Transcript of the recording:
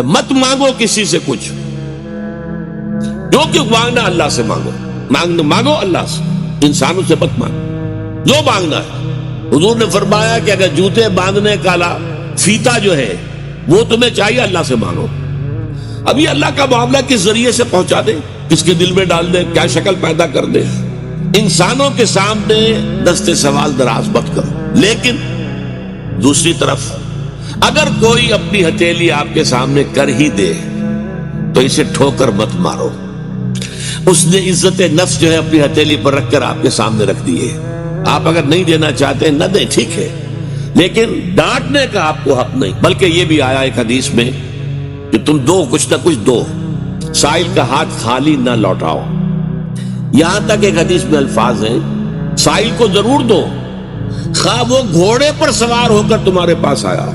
مت مانگو کسی سے کچھ، جو کہ مانگنا اللہ سے مانگو، مانگو اللہ سے، انسانوں سے مت مانگو جو مانگنا ہے۔ حضور نے فرمایا کہ اگر جوتے باندھنے کا فیتا جو ہے وہ تمہیں چاہیے، اللہ سے مانگو۔ ابھی اللہ کا معاملہ کس ذریعے سے پہنچا دے، کس کے دل میں ڈال دے، کیا شکل پیدا کر دے، انسانوں کے سامنے دستے سوال دراز مت کرو۔ لیکن دوسری طرف اگر کوئی اپنی ہتھیلی آپ کے سامنے کر ہی دے تو اسے ٹھوکر مت مارو۔ اس نے عزت نفس جو ہے اپنی ہتھیلی پر رکھ کر آپ کے سامنے رکھ دی ہے۔ آپ اگر نہیں دینا چاہتے نہ دیں، ٹھیک ہے، لیکن ڈانٹنے کا آپ کو حق نہیں۔ بلکہ یہ بھی آیا ایک حدیث میں کہ تم دو، کچھ نہ کچھ دو، سائل کا ہاتھ خالی نہ لوٹاؤ۔ یہاں تک ایک حدیث میں الفاظ ہیں سائل کو ضرور دو، خواہ وہ گھوڑے پر سوار ہو کر تمہارے پاس آیا۔